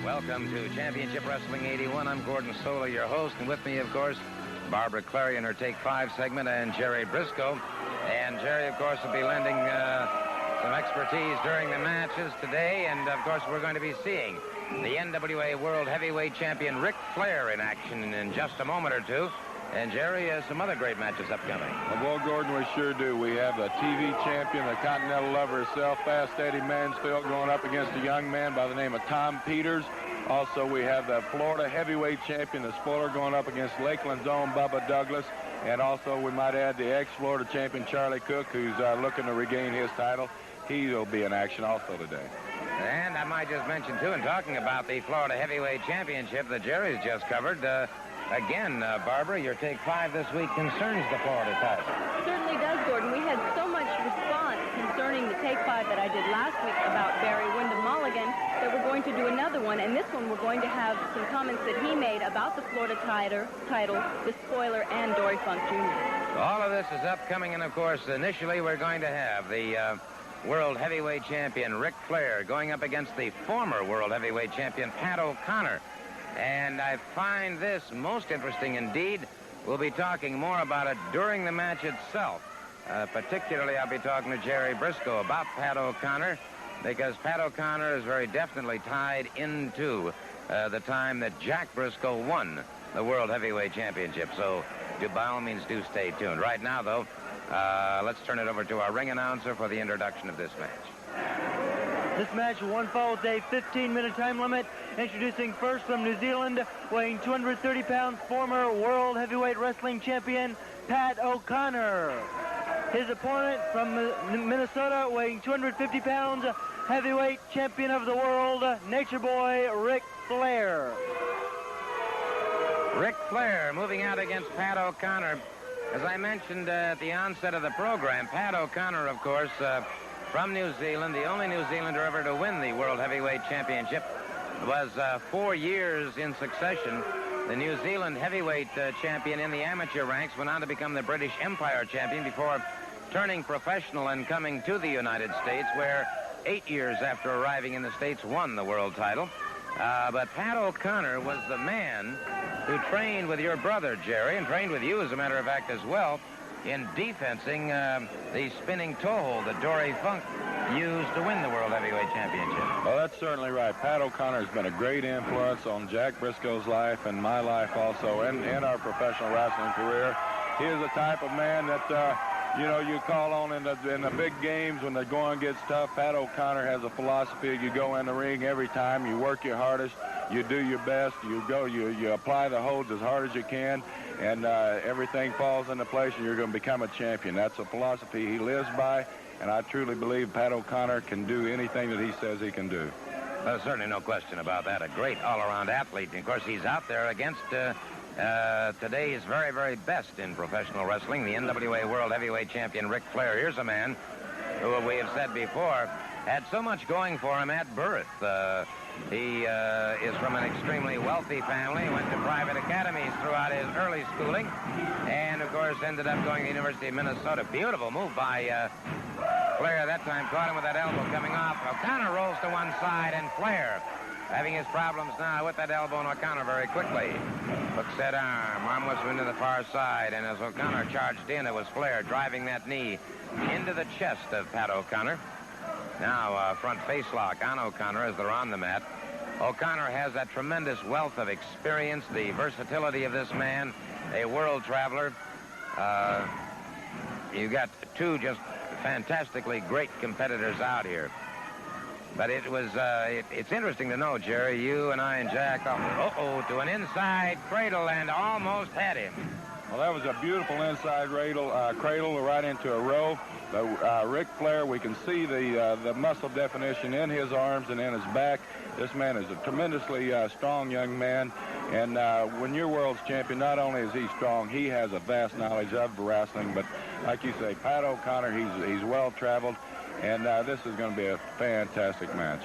Welcome to Championship Wrestling 81. I'm Gordon Sola, your host, and with me, of course, Barbara Clary in her Take 5 segment, and Jerry Brisco. And Jerry, of course, will be lending some expertise during the matches today, and, of course, we're going to be seeing the NWA World Heavyweight Champion Ric Flair in action in just a moment or two. And, Jerry, some other great matches upcoming. Well, Gordon, we sure do. We have the TV champion, the Continental Lover herself, Fast Eddy Mansfield, going up against a young man by the name of Tom Peters. Also, we have the Florida Heavyweight Champion, the Spoiler, going up against Lakeland's own Bubba Douglas. And also, we might add the ex-Florida champion, Charlie Cook, who's looking to regain his title. He'll be in action also today. And I might just mention, too, in talking about the Florida Heavyweight Championship that Jerry's just covered, again, Barbara, your Take 5 this week concerns the Florida title. It certainly does, Gordon. We had so much response concerning the Take 5 that I did last week about Barry Windham Mulligan that we're going to do another one. And this one, we're going to have some comments that he made about the Florida title, the Spoiler, and Dory Funk Jr. All of this is upcoming, and, of course, initially we're going to have the World Heavyweight Champion Ric Flair going up against the former World Heavyweight Champion Pat O'Connor. And I find this most interesting indeed. We'll be talking more about it during the match itself. Particularly, I'll be talking to Jerry Brisco about Pat O'Connor, because Pat O'Connor is very definitely tied into the time that Jack Brisco won the World Heavyweight Championship. So, by all means, do stay tuned. Right now, though, let's turn it over to our ring announcer for the introduction of this match. This match, one fall with a 15-minute time limit. Introducing first from New Zealand, weighing 230 pounds, former World Heavyweight Wrestling Champion, Pat O'Connor. His opponent from Minnesota, weighing 250 pounds, Heavyweight Champion of the World, Nature Boy Ric Flair. Ric Flair moving out against Pat O'Connor. As I mentioned at the onset of the program, Pat O'Connor, of course, from New Zealand, the only New Zealander ever to win the World Heavyweight Championship, was 4 years in succession the New Zealand heavyweight champion in the amateur ranks, went on to become the British Empire champion before turning professional and coming to the United States, where 8 years after arriving in the States won the world title. But Pat O'Connor was the man who trained with your brother, Jerry, and trained with you, as a matter of fact, as well, in defensing the spinning toe hold that Dory Funk used to win the World Heavyweight Championship. Well, that's certainly right. Pat O'Connor has been a great influence on Jack Brisco's life and my life also, and our professional wrestling career. He is the type of man that, you call on in the big games when the going gets tough. Pat O'Connor has a philosophy. You go in the ring every time, you work your hardest, you do your best, you apply the holds as hard as you can, and everything falls into place, and you're going to become a champion. That's a philosophy he lives by, and I truly believe Pat O'Connor can do anything that he says he can do. There's certainly no question about that. A great all-around athlete. And, of course, he's out there against today's very, very best in professional wrestling, the NWA World Heavyweight Champion Ric Flair. Here's a man who, we have said before, had so much going for him at birth. He is from an extremely wealthy family, went to private academies throughout his early schooling, and, of course, ended up going to the University of Minnesota. Beautiful move by Flair that time. Caught him with that elbow coming off. O'Connor rolls to one side, and Flair, having his problems now with that elbow, and O'Connor very quickly hooks that arm was into the far side, and as O'Connor charged in, it was Flair driving that knee into the chest of Pat O'Connor. Now, front face lock on O'Connor as they're on the mat. O'Connor has that tremendous wealth of experience, the versatility of this man, a world traveler. You got two just fantastically great competitors out here. But it was, it's interesting to know, Jerry, you and I and Jack, to an inside cradle and almost had him. Well, that was a beautiful inside cradle right into a row. Ric Flair, we can see the muscle definition in his arms and in his back. This man is a tremendously strong young man. And when you're world's champion, not only is he strong, he has a vast knowledge of wrestling. But like you say, Pat O'Connor, he's well-traveled. And this is going to be a fantastic match.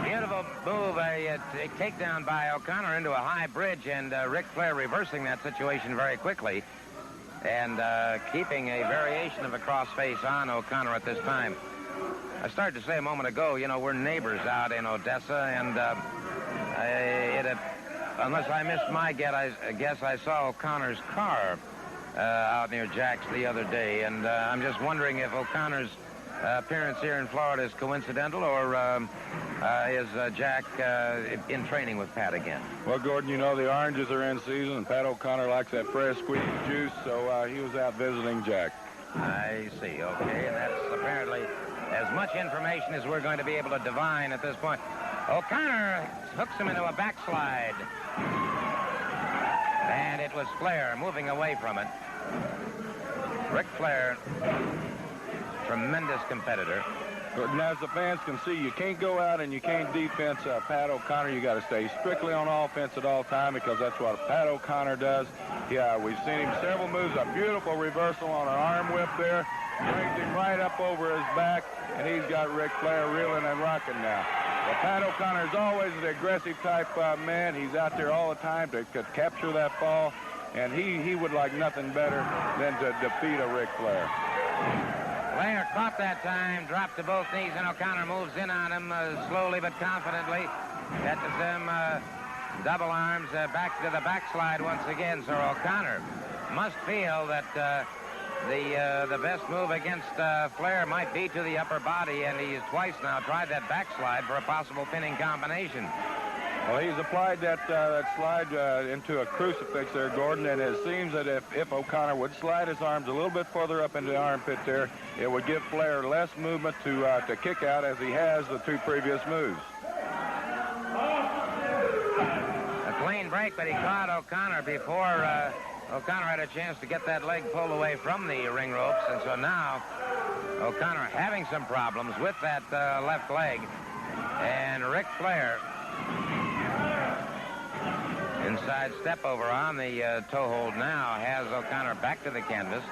Beautiful move, a takedown by O'Connor into a high bridge, and Ric Flair reversing that situation very quickly and keeping a variation of a crossface on O'Connor at this time. I started to say a moment ago, you know, we're neighbors out in Odessa, and unless I missed my guess, I saw O'Connor's car out near Jack's the other day, and I'm just wondering if O'Connor's appearance here in Florida is coincidental, or is Jack in training with Pat again? Well, Gordon, you know the oranges are in season, and Pat O'Connor likes that fresh squeezed juice, so he was out visiting Jack. I see, okay, and that's apparently as much information as we're going to be able to divine at this point. O'Connor hooks him into a backslide. And it was Flair moving away from it. Ric Flair, tremendous competitor. And as the fans can see, you can't go out and you can't defense Pat O'Connor. You got to stay strictly on offense at all time, because that's what Pat O'Connor does. Yeah, we've seen him several moves, a beautiful reversal on an arm whip there. Brings him right up over his back, and he's got Ric Flair reeling and rocking now. But Pat O'Connor is always the aggressive type man. He's out there all the time to capture that fall, and he would like nothing better than to defeat a Ric Flair. Flair caught that time, dropped to both knees, and O'Connor moves in on him slowly but confidently. Catches him double arms back to the backslide once again. So O'Connor must feel that the best move against Flair might be to the upper body, and he's twice now tried that backslide for a possible pinning combination. Well, he's applied that slide into a crucifix there, Gordon, and it seems that if O'Connor would slide his arms a little bit further up into the armpit there, it would give Flair less movement to kick out, as he has the two previous moves. A clean break, but he caught O'Connor before O'Connor had a chance to get that leg pulled away from the ring ropes, and so now O'Connor having some problems with that left leg, and Ric Flair inside step over on the toe hold now has O'Connor back to the canvas.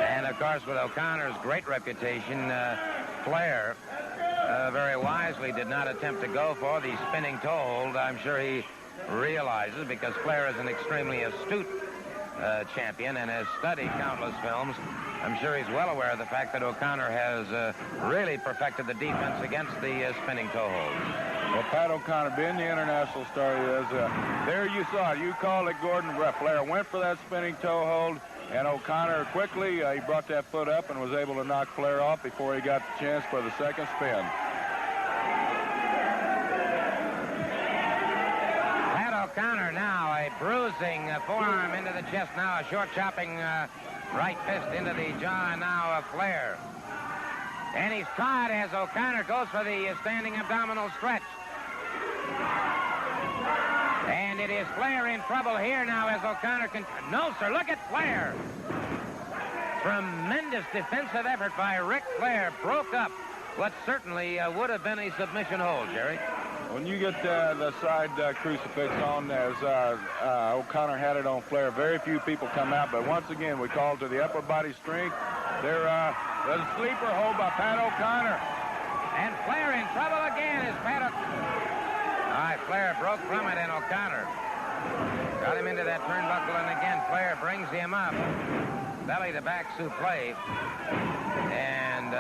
And of course, with O'Connor's great reputation, Flair very wisely did not attempt to go for the spinning toe hold. I'm sure he realizes, because Flair is an extremely astute champion and has studied countless films. I'm sure he's well aware of the fact that O'Connor has really perfected the defense against the spinning toe hold. Well, Pat O'Connor, being the international star he is, there you saw it. You called it, Gordon. Flair went for that spinning toe hold, and O'Connor quickly, he brought that foot up and was able to knock Flair off before he got the chance for the second spin. O'Connor now a bruising forearm into the chest, now a short chopping right fist into the jaw, and now a Flair. And he's caught as O'Connor goes for the standing abdominal stretch. And it is Flair in trouble here now as O'Connor can... No, sir, look at Flair. Tremendous defensive effort by Ric Flair. Broke up what certainly would have been a submission hold, Jerry. When you get the side crucifix on, as O'Connor had it on Flair, very few people come out. But once again, we call to the upper body strength. There's a sleeper hold by Pat O'Connor. And Flair in trouble again as Pat O'Connor. All right, Flair broke from it, and O'Connor got him into that turnbuckle, and again, Flair brings him up. Belly to back suplex. And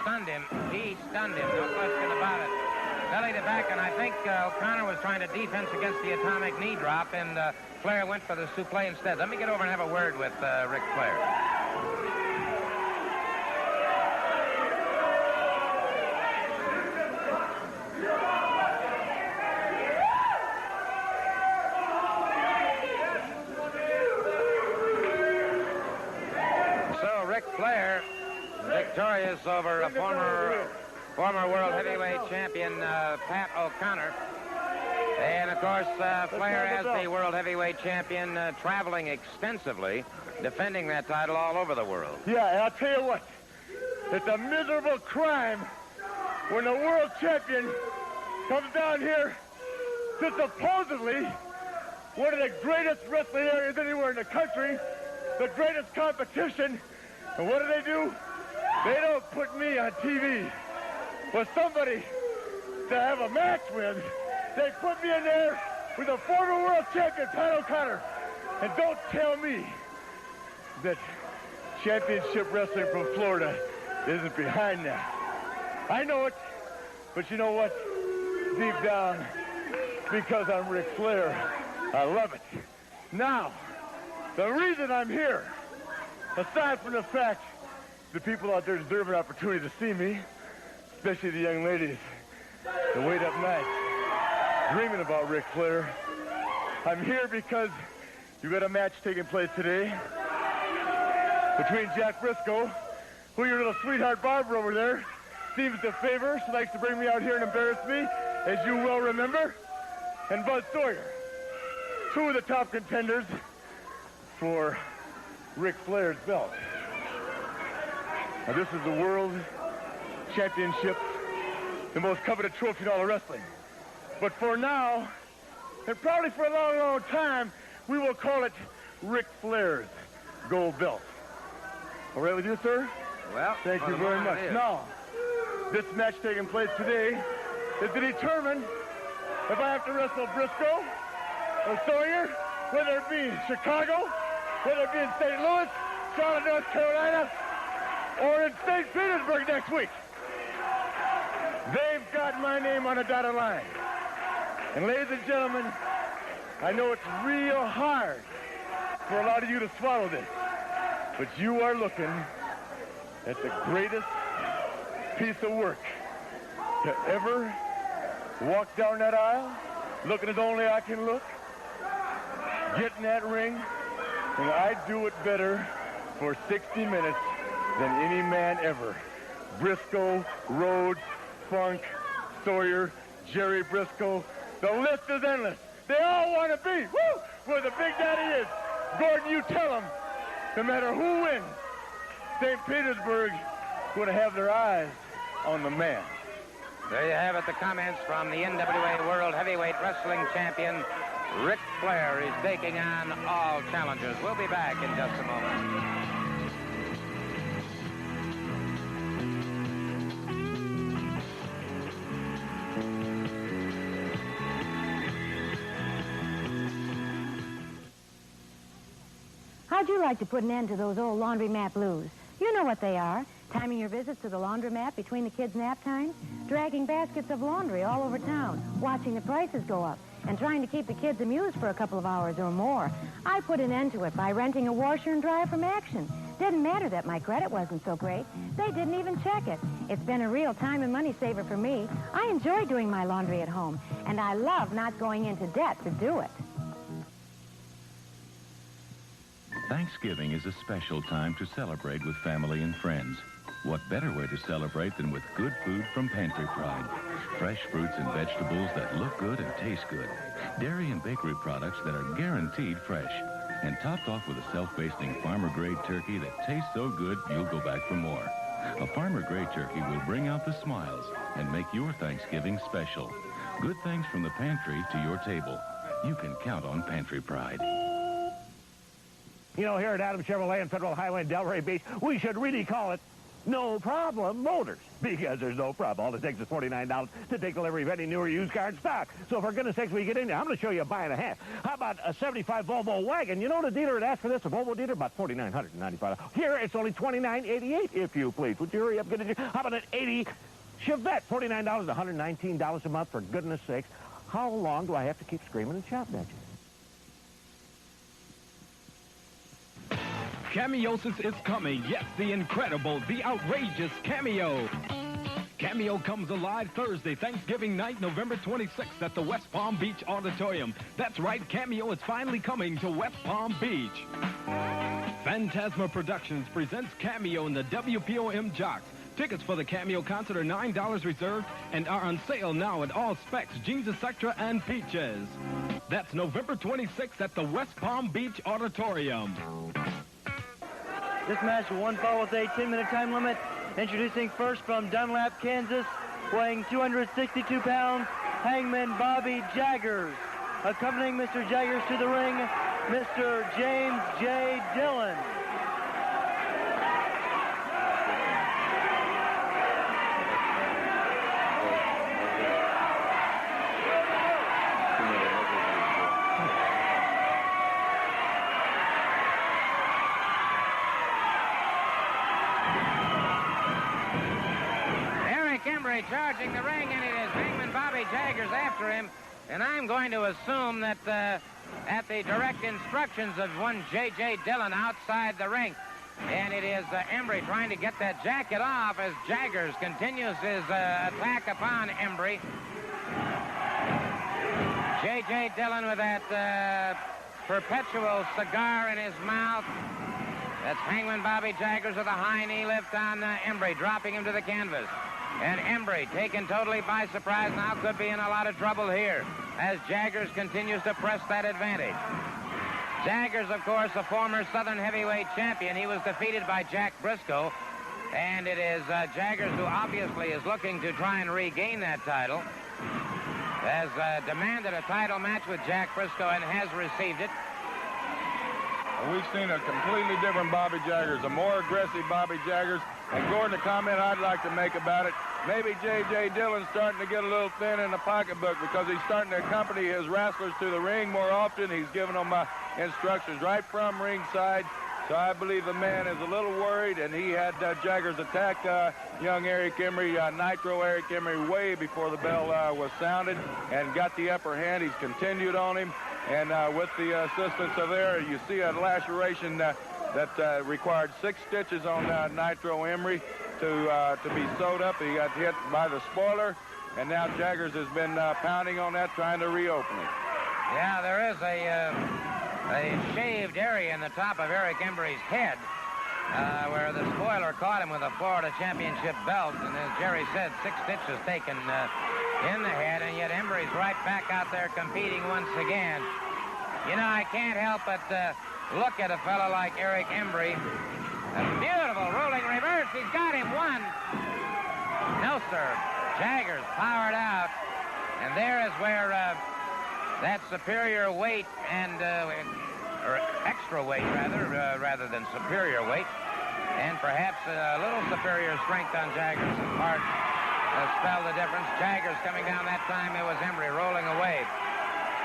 stunned him. He stunned him, no question about it. Belly to back, and I think O'Connor was trying to defense against the atomic knee drop, and Flair went for the suplex instead. Let me get over and have a word with Ric Flair. So Ric Flair, victorious over a former world heavyweight champion, Pat O'Connor. And, of course, Flair, as the world heavyweight champion, traveling extensively, defending that title all over the world. Yeah, and I'll tell you what, it's a miserable crime when the world champion comes down here to supposedly one of the greatest wrestling areas anywhere in the country, the greatest competition, and what do? They don't put me on TV. For somebody to have a match with, they put me in there with a former world champion, Pat O'Connor. And don't tell me that championship wrestling from Florida isn't behind that. I know it, but you know what? Deep down, because I'm Ric Flair, I love it. Now, the reason I'm here, aside from the fact the people out there deserve an opportunity to see me, especially the young ladies that wait up nights dreaming about Ric Flair, I'm here because you got a match taking place today between Jack Brisco, who your little sweetheart Barbara over there seems to favor. She likes to bring me out here and embarrass me, as you well remember, and Buzz Sawyer, two of the top contenders for Ric Flair's belt. Now, this is the World Championship, the most coveted trophy in all of wrestling. But for now, and probably for a long, long time, we will call it Ric Flair's gold belt. All right with you, sir? Well, thank you very much. Now, this match taking place today is to determine if I have to wrestle Brisco or Sawyer, whether it be in Chicago, whether it be in St. Louis, Charlotte, North Carolina, or in St. Petersburg next week. They've got my name on a dotted line. And ladies and gentlemen, I know it's real hard for a lot of you to swallow this, but you are looking at the greatest piece of work to ever walk down that aisle, looking as only I can look, get in that ring, and I do it better for 60 minutes than any man ever. Brisco, Rhodes, Funk, Sawyer, Jerry Brisco. The list is endless. They all want to be, where the Big Daddy is. Gordon, you tell them, no matter who wins, St. Petersburg going to have their eyes on the man. There you have it, the comments from the NWA World Heavyweight Wrestling Champion, Ric Flair. Is taking on all challengers. We'll be back in just a moment. How'd you like to put an end to those old laundromat blues? You know what they are. Timing your visits to the laundromat between the kids' nap times, dragging baskets of laundry all over town, watching the prices go up, and trying to keep the kids amused for a couple of hours or more. I put an end to it by renting a washer and dryer from Action. Didn't matter that my credit wasn't so great. They didn't even check it. It's been a real time and money saver for me. I enjoy doing my laundry at home, and I love not going into debt to do it. Thanksgiving is a special time to celebrate with family and friends. What better way to celebrate than with good food from Pantry Pride? Fresh fruits and vegetables that look good and taste good. Dairy and bakery products that are guaranteed fresh. And topped off with a self-basting farmer-grade turkey that tastes so good you'll go back for more. A farmer-grade turkey will bring out the smiles and make your Thanksgiving special. Good things from the pantry to your table. You can count on Pantry Pride. You know, here at Adams Chevrolet and Federal Highway in Delray Beach, we should really call it No Problem Motors, because there's no problem. All it takes is $49 to take delivery of any new or used car in stock. So for goodness sakes, when you get in there, I'm going to show you a buy and a half. How about a 75 Volvo wagon? You know the dealer had asked for this, a Volvo dealer, about $4,995. Here, it's only $29.88, if you please. Would you hurry up, get it? How about an 80 Chevette? $49, $119 a month, for goodness sakes. How long do I have to keep screaming and shouting at you? Cameosis is coming. Yes, the incredible, the outrageous Cameo. Cameo comes alive Thursday, Thanksgiving night, November 26th at the West Palm Beach Auditorium. That's right, Cameo is finally coming to West Palm Beach. Phantasma Productions presents Cameo in the WPOM Jocks. Tickets for the Cameo concert are $9 reserved and are on sale now at all specs, Jeans Sectra and Peaches. That's November 26th at the West Palm Beach Auditorium. This match will one fall with a 10-minute time limit. Introducing first from Dunlap, Kansas, weighing 262 pounds, Hangman Bobby Jaggers. Accompanying Mr. Jaggers to the ring, Mr. James J. Dillon. Embry charging the ring, and it is Hangman Bobby Jaggers after him. And I'm going to assume that at the direct instructions of one J.J. Dillon outside the ring. And it is Embry trying to get that jacket off as Jaggers continues his attack upon Embry. J.J. Dillon with that perpetual cigar in his mouth. That's Hangman Bobby Jaggers with a high knee lift on Embry, dropping him to the canvas. And Embry, taken totally by surprise, now could be in a lot of trouble here as Jaggers continues to press that advantage. Jaggers, of course, a former Southern heavyweight champion. He was defeated by Jack Brisco. And it is Jaggers who obviously is looking to try and regain that title. Has demanded a title match with Jack Brisco and has received it. We've seen a completely different Bobby Jaggers, a more aggressive Bobby Jaggers. And Gordon, a comment I'd like to make about it, maybe J.J. Dillon's starting to get a little thin in the pocketbook because he's starting to accompany his wrestlers to the ring more often. He's giving them instructions right from ringside. So I believe the man is a little worried, and he had Jaggers attack young Eric Embry, Nitro Eric Embry, way before the bell was sounded, and got the upper hand. He's continued on him, and with the assistance of there, you see a laceration that required 6 stitches on Nitro Embry to be sewed up. He got hit by the spoiler, and now Jaggers has been pounding on that, trying to reopen it. Yeah, there is a shaved area in the top of Eric Embry's head where the spoiler caught him with a Florida Championship belt. And as Jerry said, 6 stitches taken in the head, and yet Embry's right back out there competing once again. You know, I can't help but look at a fellow like Eric Embry. A beautiful rolling reverse. He's got him one. No, sir. Jaggers powered out. And there is where that superior weight and, or extra weight rather than superior weight, and perhaps a little superior strength on Jaggers' part spelled the difference. Jaggers coming down that time, it was Embry rolling away.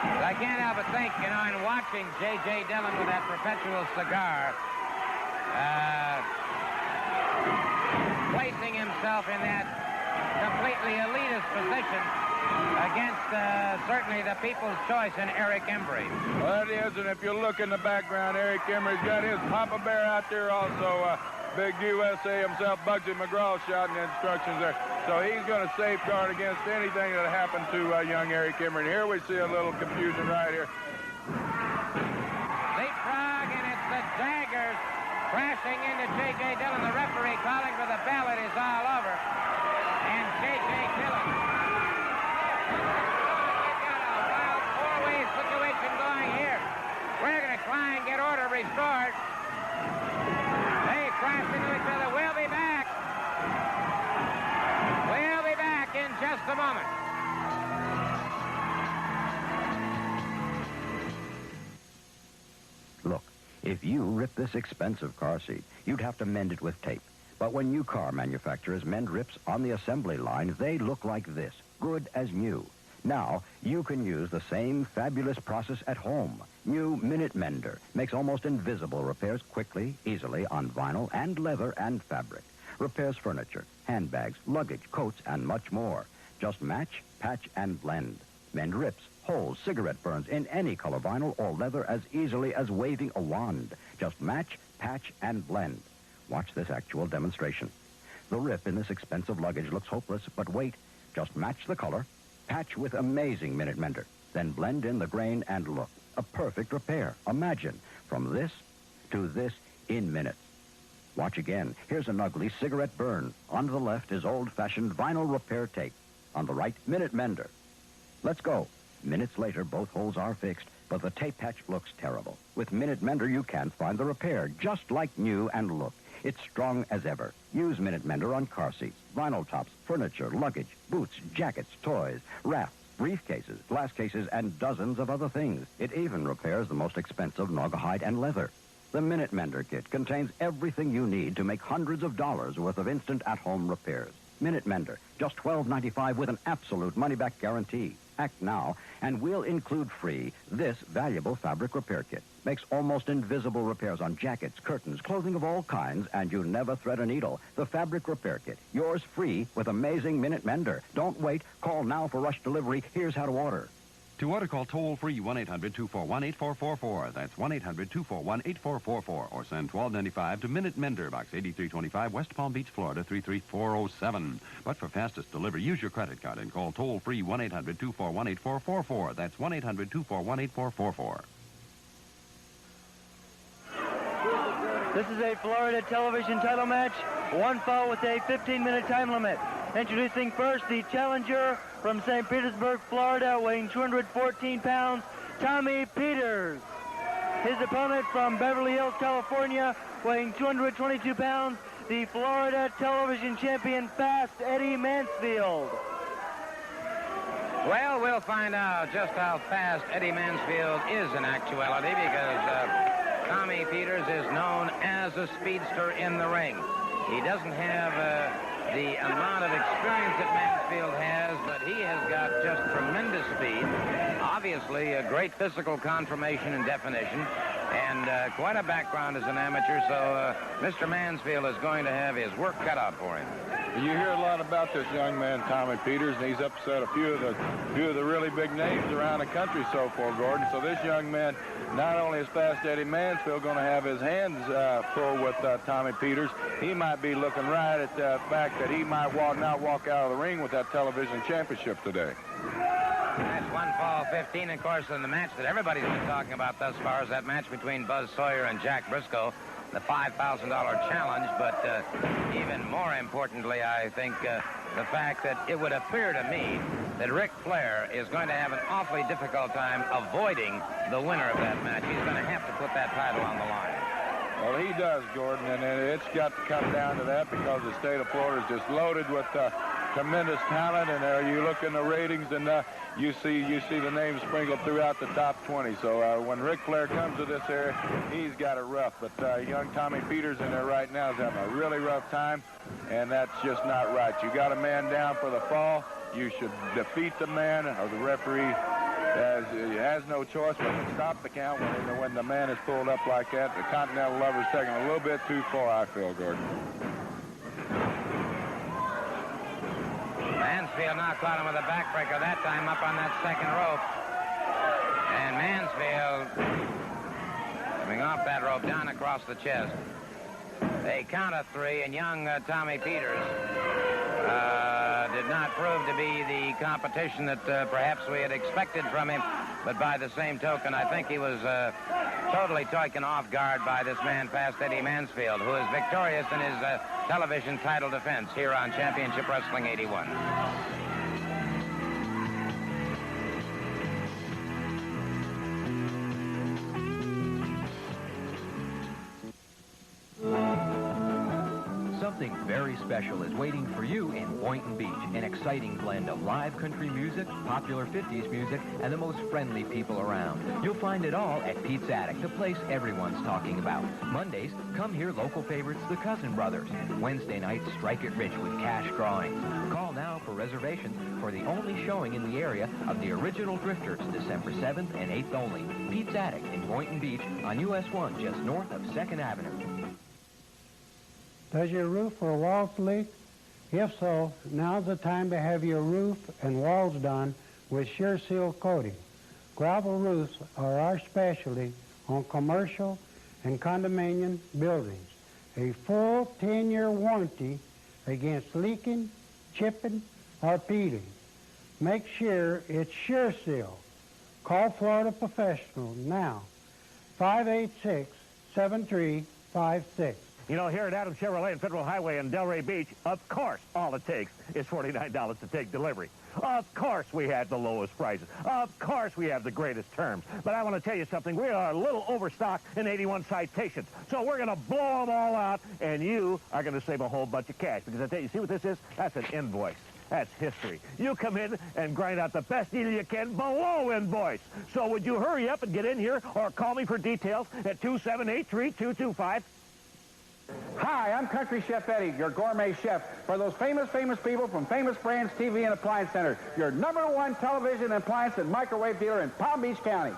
But I can't help but think, you know, in watching J.J. Dillon with that perpetual cigar, placing himself in that completely elitist position against certainly the people's choice in Eric Embry. Well, it is, and if you look in the background, Eric Embry's got his Papa Bear out there also. Big USA himself, Bugsy McGraw, shouting instructions there. So he's going to safeguard against anything that happened to young Eric Embry. And here we see a little confusion right here. Leapfrog, and it's the Jaggers crashing into J.J. Dillon. The referee calling for the bell. It is all over. And J.J. Dillon. Situation going here. We're going to try and get order restored. They crash into each other. We'll be back. We'll be back in just a moment. Look, if you rip this expensive car seat, you'd have to mend it with tape. But when new car manufacturers mend rips on the assembly line, they look like this, good as new. Now, you can use the same fabulous process at home. New Minute Mender makes almost invisible repairs quickly, easily on vinyl and leather and fabric. Repairs furniture, handbags, luggage, coats, and much more. Just match, patch, and blend. Mend rips, holes, cigarette burns in any color vinyl or leather as easily as waving a wand. Just match, patch, and blend. Watch this actual demonstration. The rip in this expensive luggage looks hopeless, but wait. Just match the color, patch with amazing Minute Mender, then blend in the grain and look. A perfect repair. Imagine, from this to this in minutes. Watch again. Here's an ugly cigarette burn. On the left is old-fashioned vinyl repair tape. On the right, Minute Mender. Let's go. Minutes later, both holes are fixed, but the tape patch looks terrible. With Minute Mender, you can't find the repair, just like new, and look. It's strong as ever. Use Minute Mender on car seats, vinyl tops, furniture, luggage, boots, jackets, toys, rafts, briefcases, glass cases, and dozens of other things. It even repairs the most expensive naugahyde and leather. The Minute Mender kit contains everything you need to make hundreds of dollars worth of instant at-home repairs. Minute Mender, just $12.95 with an absolute money-back guarantee. Act now, and we'll include free this valuable fabric repair kit. Makes almost invisible repairs on jackets, curtains, clothing of all kinds, and you never thread a needle. The fabric repair kit. Yours free with amazing Minute Mender. Don't wait. Call now for rush delivery. Here's how to order. To order, call toll-free 1-800-241-8444. That's 1-800-241-8444. Or send $12.95 to Minute Mender, Box 8325, West Palm Beach, Florida, 33407. But for fastest delivery, use your credit card and call toll-free 1-800-241-8444. That's 1-800-241-8444. This is a Florida television title match. One fall with a 15-minute time limit. Introducing first the challenger from St. Petersburg, Florida, weighing 214 pounds, Tommy Peters. His opponent from Beverly Hills, California, weighing 222 pounds, the Florida television champion, Fast Eddy Mansfield. Well, we'll find out just how fast Eddy Mansfield is in actuality, because Tommy Peters is known as a speedster in the ring. He doesn't have the amount of experience that Mansfield has, but he has got just tremendous speed. Obviously, a great physical conformation and definition, and quite a background as an amateur, so Mr. Mansfield is going to have his work cut out for him. You hear a lot about this young man, Tommy Peters, and he's upset a few of the really big names around the country so far, Gordon. So this young man, not only is Fast Eddy Mansfield going to have his hands full with Tommy Peters, he might be looking right at the fact that he might not walk out of the ring with that television championship today. That's one fall 15, of course, in the match that everybody's been talking about thus far is that match between Buzz Sawyer and Jack Brisco, the $5,000 challenge, but even more importantly, I think the fact that it would appear to me that Ric Flair is going to have an awfully difficult time avoiding the winner of that match. He's going to have to put that title on the line. Well, he does, Gordon, and it's got to come down to that because the state of Florida is just loaded with tremendous talent, and you look in the ratings, and you see the names sprinkled throughout the top 20. So when Ric Flair comes to this area, he's got it rough. But young Tommy Peters in there right now is having a really rough time, and that's just not right. You got a man down for the fall. You should defeat the man, or the referee has no choice but to stop the count when the man is pulled up like that. The Continental Lover's taking a little bit too far, I feel, Gordon. Mansfield now caught him with a backbreaker that time up on that second rope. And Mansfield coming off that rope down across the chest. They count of three, and young Tommy Peters did not prove to be the competition that perhaps we had expected from him. But by the same token, I think he was totally taken off guard by this man, Fast Eddy Mansfield, who is victorious in his television title defense here on Championship Wrestling 81. Something very special is waiting for you in Boynton Beach. An exciting blend of live country music, popular 50s music, and the most friendly people around. You'll find it all at Pete's Attic, the place everyone's talking about. Mondays, come hear local favorites, the Cousin Brothers. Wednesday nights, strike it rich with cash drawings. Call now for reservations for the only showing in the area of the original Drifters, December 7th and 8th only. Pete's Attic in Boynton Beach on US 1, just north of 2nd Avenue. Does your roof or walls leak? If so, now's the time to have your roof and walls done with Sure Seal coating. Gravel roofs are our specialty on commercial and condominium buildings. A full 10-year warranty against leaking, chipping, or peeling. Make sure it's Sure Seal. Call Florida Professional now. 586-7356. You know, here at Adams Chevrolet and Federal Highway in Delray Beach, of course, all it takes is $49 to take delivery. Of course we have the lowest prices. Of course we have the greatest terms. But I want to tell you something. We are a little overstocked in 81 citations. So we're going to blow them all out, and you are going to save a whole bunch of cash. Because I tell you, see what this is? That's an invoice. That's history. You come in and grind out the best deal you can below invoice. So would you hurry up and get in here or call me for details at 278-3225? Hi, I'm Country Chef Eddie, your gourmet chef for those famous people from Famous Brands TV and Appliance Center, your #1 television, appliance, and microwave dealer in Palm Beach County,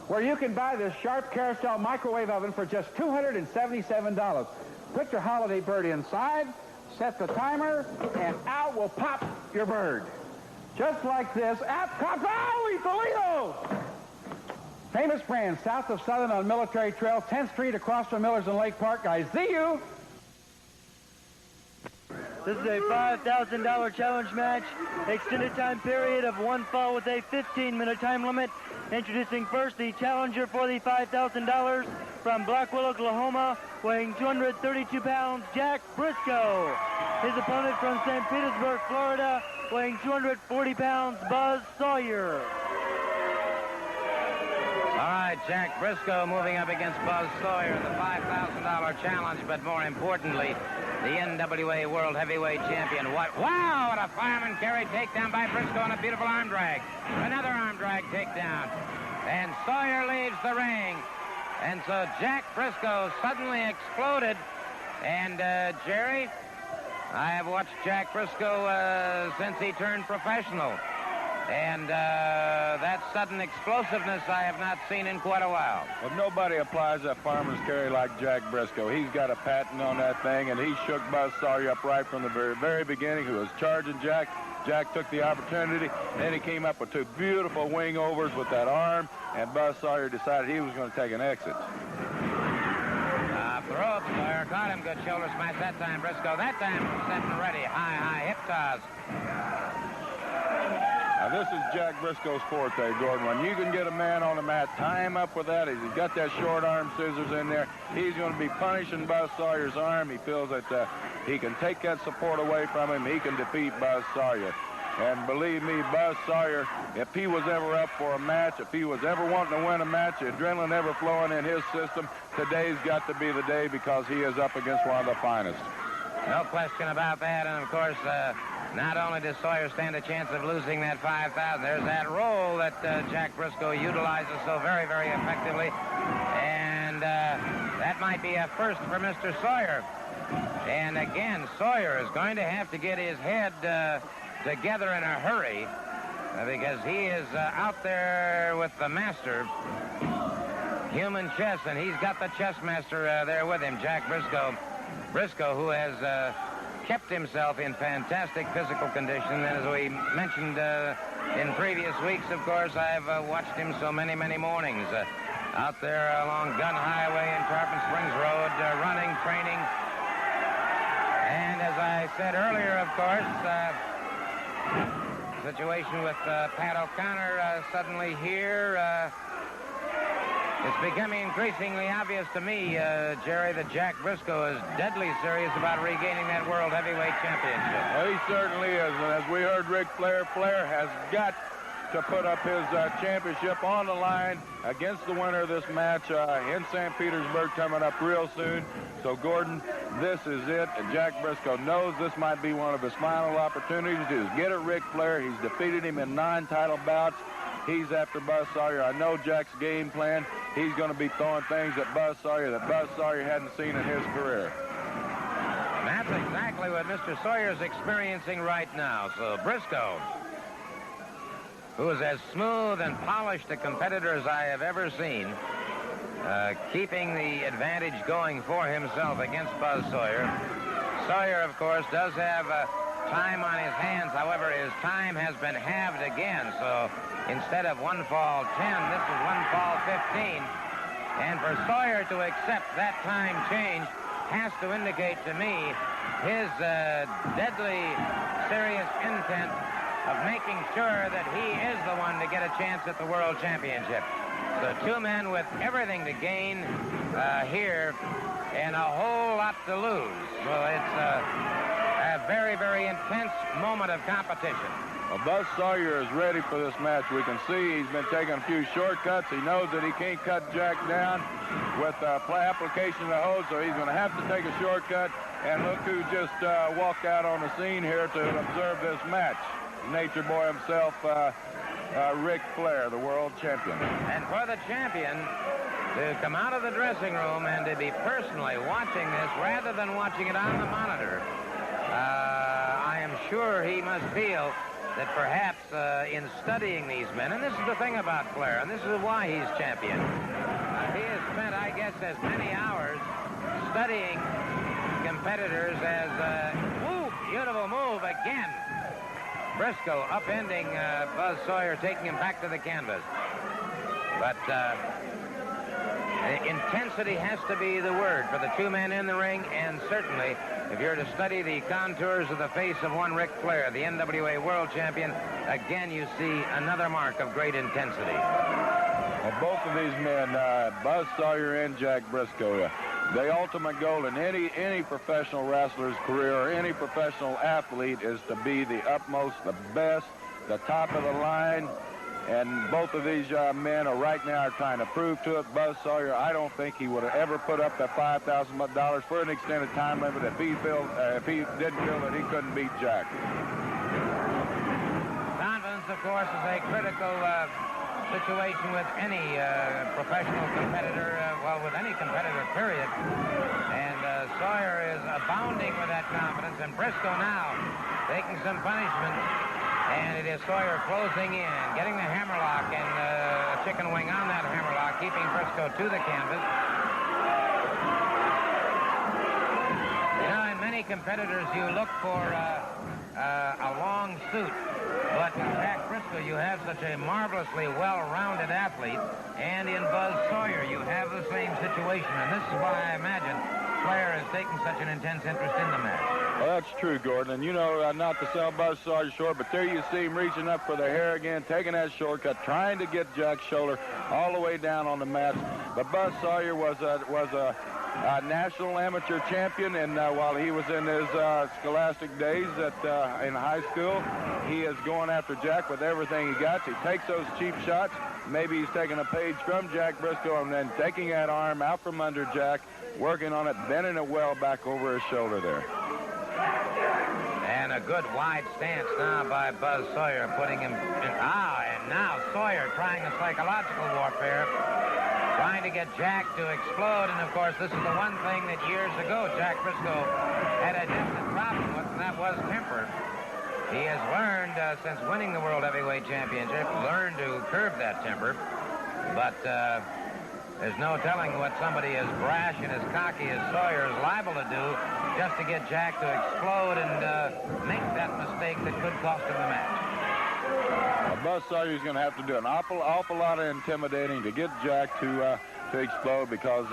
where you can buy this sharp carousel microwave oven for just $277. Put your holiday bird inside, set the timer, and out will pop your bird. Just like this, out comes, holy Toledo! Famous Brands, south of Southern on Military Trail, 10th Street across from Miller's in Lake Park. I see you! This is a $5,000 challenge match. Extended time period of 1 fall with a 15-minute time limit. Introducing first the challenger for the $5,000 from Blackwell, Oklahoma, weighing 232 pounds, Jack Brisco. His opponent from St. Petersburg, Florida, weighing 240 pounds, Buzz Sawyer. All right, Jack Brisco moving up against Buzz Sawyer in the $5,000 challenge, but more importantly, the NWA World Heavyweight Champion. Wow, what a fireman carry takedown by Brisco on a beautiful arm drag. Another arm drag takedown. And Sawyer leaves the ring. And so Jack Brisco suddenly exploded. And, Jerry, I have watched Jack Brisco since he turned professional. And that sudden explosiveness I have not seen in quite a while. Well, nobody applies that fireman's carry like Jack Brisco. He's got a patent on that thing, and he shook Buzz Sawyer up right from the very beginning, who was charging Jack. Jack took the opportunity, then he came up with 2 beautiful wing overs with that arm, and Buzz Sawyer decided he was going to take an exit. Off the rope, Sawyer caught him. Good shoulder smash that time, Brisco. That time, set and ready. High hip toss. Now, this is Jack Brisco's forte, Gordon. When you can get a man on the mat, tie him up with that. He's got that short arm scissors in there. He's going to be punishing Buzz Sawyer's arm. He feels that he can take that support away from him. He can defeat Buzz Sawyer. And believe me, Buzz Sawyer, if he was ever up for a match, if he was ever wanting to win a match, the adrenaline ever flowing in his system, today's got to be the day because he is up against one of the finest. No question about that. And, of course, not only does Sawyer stand a chance of losing that $5,000, there's that roll that Jack Brisco utilizes so very, very effectively. And that might be a first for Mr. Sawyer. And, again, Sawyer is going to have to get his head together in a hurry because he is out there with the master, human chess, and he's got the chess master there with him, Jack Brisco. Brisco, who has kept himself in fantastic physical condition. And as we mentioned in previous weeks, of course, I've watched him so many, many mornings out there along Gun Highway and Tarpon Springs Road, running, training. And as I said earlier, of course, situation with Pat O'Connor suddenly here. It's becoming increasingly obvious to me, Jerry, that Jack Brisco is deadly serious about regaining that World Heavyweight Championship. Well, he certainly is. And as we heard Ric Flair, Flair has got to put up his championship on the line against the winner of this match in St. Petersburg coming up real soon. So, Gordon, this is it. And Jack Brisco knows this might be one of his final opportunities to get at Ric Flair. He's defeated him in 9 title bouts. He's after Buzz Sawyer. I know Jack's game plan. He's going to be throwing things at Buzz Sawyer that Buzz Sawyer hadn't seen in his career. And that's exactly what Mr. Sawyer's experiencing right now. So Brisco, who is as smooth and polished a competitor as I have ever seen, keeping the advantage going for himself against Buzz Sawyer. Sawyer, of course, does have time on his hands. However, his time has been halved again. So instead of 1 fall 10, this is 1 fall 15. And for Sawyer to accept that time change has to indicate to me his deadly serious intent of making sure that he is the one to get a chance at the World Championship. So 2 men with everything to gain here and a whole lot to lose. Well, it's a very, very intense moment of competition. Well, Buzz Sawyer is ready for this match. We can see he's been taking a few shortcuts. He knows that he can't cut Jack down with application of the hold, so he's going to have to take a shortcut. And look who just walked out on the scene here to observe this match. Nature Boy himself, Ric Flair, the world champion. And for the champion, to come out of the dressing room and to be personally watching this rather than watching it on the monitor. I am sure he must feel that perhaps in studying these men, and this is the thing about Flair, and this is why he's champion, he has spent, I guess, as many hours studying competitors as, beautiful move again. Brisco upending Buzz Sawyer, taking him back to the canvas. But intensity has to be the word for the two men in the ring, and certainly if you're to study the contours of the face of one Ric Flair, the NWA World Champion, again you see another mark of great intensity. Well, both of these men, Buzz Sawyer and Jack Brisco, the ultimate goal in any professional wrestler's career or any professional athlete is to be the utmost, the best, the top of the line. And both of these men are right now trying to prove to it. Buzz Sawyer, I don't think he would have ever put up that $5,000 for an extended time limit if he didn't feel that he couldn't beat Jack. Confidence, of course, is a critical situation with any professional competitor, with any competitor, period. And Sawyer is abounding with that confidence, and Brisco now taking some punishment. And it is Sawyer closing in, getting the hammerlock and a chicken wing on that hammerlock, keeping Brisco to the canvas. You know, in many competitors, you look for a long suit. But in Jack Brisco, you have such a marvelously well-rounded athlete. And in Buzz Sawyer, you have the same situation. And this is why I imagine Flair is taking such an intense interest in the match. Well, that's true, Gordon. And, you know, not to sell Buzz Sawyer short, but there you see him reaching up for the hair again, taking that shortcut, trying to get Jack's shoulder all the way down on the mat. But Buzz Sawyer was a national amateur champion, and while he was in his scholastic days in high school, he is going after Jack with everything he got. He takes those cheap shots. Maybe he's taking a page from Jack Brisco and then taking that arm out from under Jack, working on it, bending it well back over his shoulder there. And a good wide stance now by Buzz Sawyer, putting him in. And now Sawyer trying a psychological warfare, trying to get Jack to explode. And, of course, this is the one thing that years ago Jack Brisco had a definite problem with, and that was temper. He has learned, since winning the World Heavyweight Championship, learned to curb that temper. But there's no telling what somebody as brash and as cocky as Sawyer is liable to do just to get Jack to explode and make that mistake that could cost him the match. Well, Buzz Sawyer's going to have to do an awful lot of intimidating to get Jack to explode, because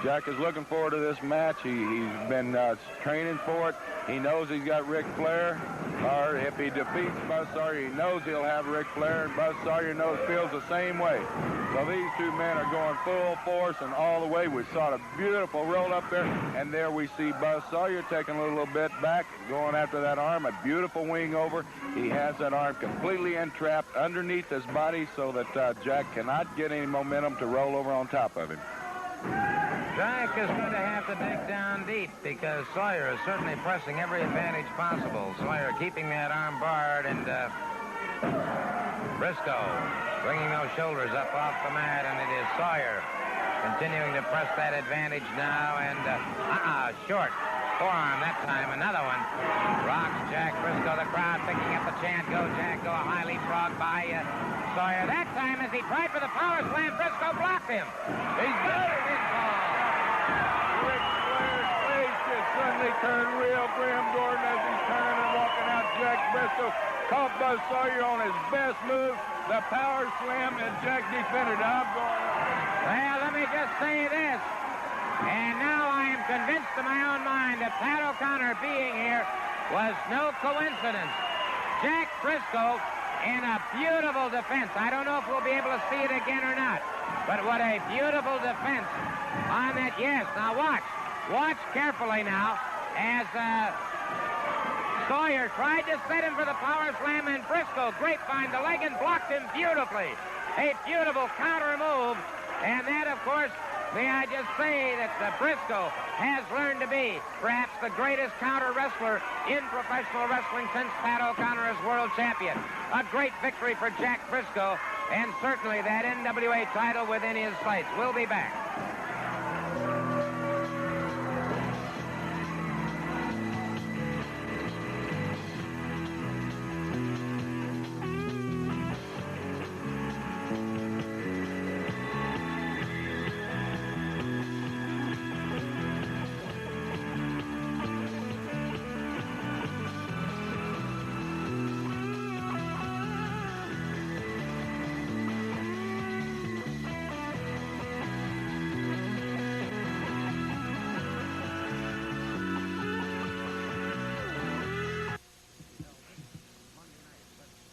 Jack is looking forward to this match. He's been training for it. He knows he's got Ric Flair. Or if he defeats Buzz Sawyer, he knows he'll have Ric Flair, and Buzz Sawyer feels the same way. So these two men are going full force and all the way. We saw a beautiful roll up there, and there we see Buzz Sawyer taking a little bit back, going after that arm, a beautiful wing over. He has that arm completely entrapped underneath his body so that Jack cannot get any momentum to roll over on top of him. Jack is going to have to dig down deep, because Sawyer is certainly pressing every advantage possible. Sawyer keeping that arm barred, and Brisco bringing those shoulders up off the mat, and it is Sawyer continuing to press that advantage now, and short forearm that time, another one. Rocks Jack Brisco, the crowd picking up the chant, go Jack, go, a high leapfrog by Sawyer. That time as he tried for the power slam, Brisco blocked him. He's got it, his ball. Ric Flair's face just suddenly turned real grim, Gordon, as he's turning and walking out. Jack Brisco caught Buzz Sawyer on his best move, the power slam, and Jack defended. I'm going. Well, let me just say this. And now I am convinced in my own mind that Pat O'Connor being here was no coincidence. Jack Brisco in a beautiful defense. I don't know if we'll be able to see it again or not, but what a beautiful defense on that. Yes, now watch. Watch carefully now as Sawyer tried to set him for the power slam, and Brisco, grapevine the leg, and blocked him beautifully. A beautiful counter move, and that, of course, may I just say that Brisco has learned to be perhaps the greatest counter wrestler in professional wrestling since Pat O'Connor is world champion. A great victory for Jack Brisco, and certainly that NWA title within his sights. We'll be back.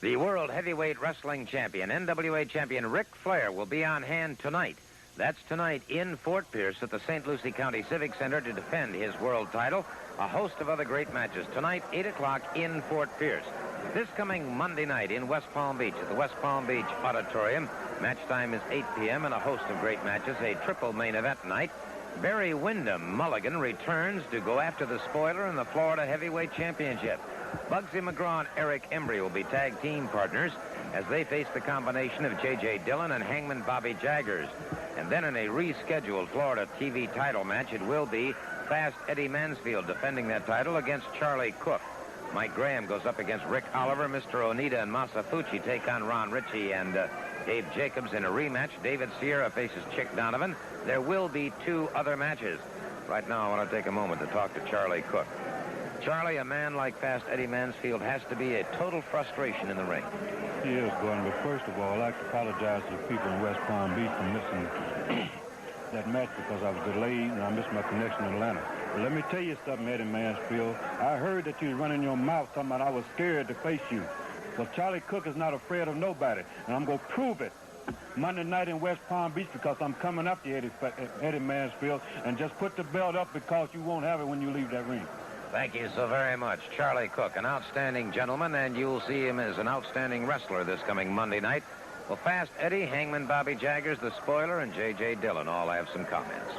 The World Heavyweight Wrestling Champion, NWA Champion Ric Flair, will be on hand tonight. That's tonight in Fort Pierce at the St. Lucie County Civic Center to defend his world title. A host of other great matches tonight, 8 o'clock in Fort Pierce. This coming Monday night in West Palm Beach at the West Palm Beach Auditorium. Match time is 8 p.m. and a host of great matches, a triple main event night. Barry Windham Mulligan returns to go after the spoiler in the Florida Heavyweight Championship. Bugsy McGraw and Eric Embry will be tag team partners as they face the combination of J.J. Dillon and Hangman Bobby Jaggers. And then in a rescheduled Florida TV title match, it will be Fast Eddy Mansfield defending that title against Charlie Cook. Mike Graham goes up against Rick Oliver. Mr. Onita and Masafuchi take on Ron Ritchie and Dave Jacobs in a rematch. David Sierra faces Chick Donovan. There will be 2 other matches. Right now, I want to take a moment to talk to Charlie Cook. Charlie, a man like Fast Eddy Mansfield has to be a total frustration in the ring. He is, Gordon, but first of all, I'd like to apologize to the people in West Palm Beach for missing that match because I was delayed and I missed my connection in Atlanta. But let me tell you something, Eddy Mansfield. I heard that you was running your mouth talking about I was scared to face you. Well, Charlie Cook is not afraid of nobody, and I'm going to prove it Monday night in West Palm Beach because I'm coming up to Eddy Mansfield, and just put the belt up because you won't have it when you leave that ring. Thank you so very much. Charlie Cook, an outstanding gentleman, and you'll see him as an outstanding wrestler this coming Monday night. Well, Fast Eddy, Hangman Bobby Jaggers, the spoiler, and J.J. Dillon all have some comments.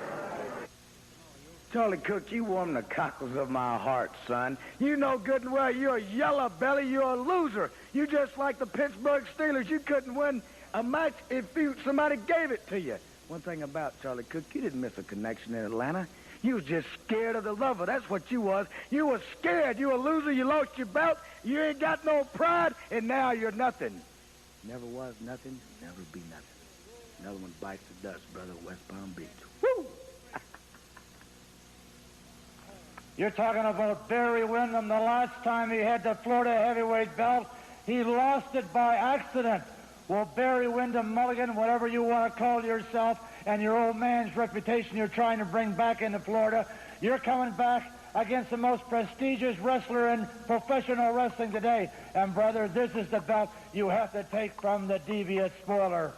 Charlie Cook, you warm the cockles of my heart, son. You know good and well you're a yellow belly, you're a loser. You just like the Pittsburgh Steelers. You couldn't win a match if somebody gave it to you. One thing about Charlie Cook, you didn't miss a connection in Atlanta. You was just scared of the lover. That's what you was. You was scared. You a loser. You lost your belt. You ain't got no pride, and now you're nothing. Never was nothing, never be nothing. Another one bites the dust, brother, West Palm Beach. Woo! You're talking about Barry Windham. The last time he had the Florida heavyweight belt, he lost it by accident. Well, Barry Windham Mulligan, whatever you want to call yourself, and your old man's reputation you're trying to bring back into Florida, you're coming back against the most prestigious wrestler in professional wrestling today. And, brother, this is the belt you have to take from the devious spoiler.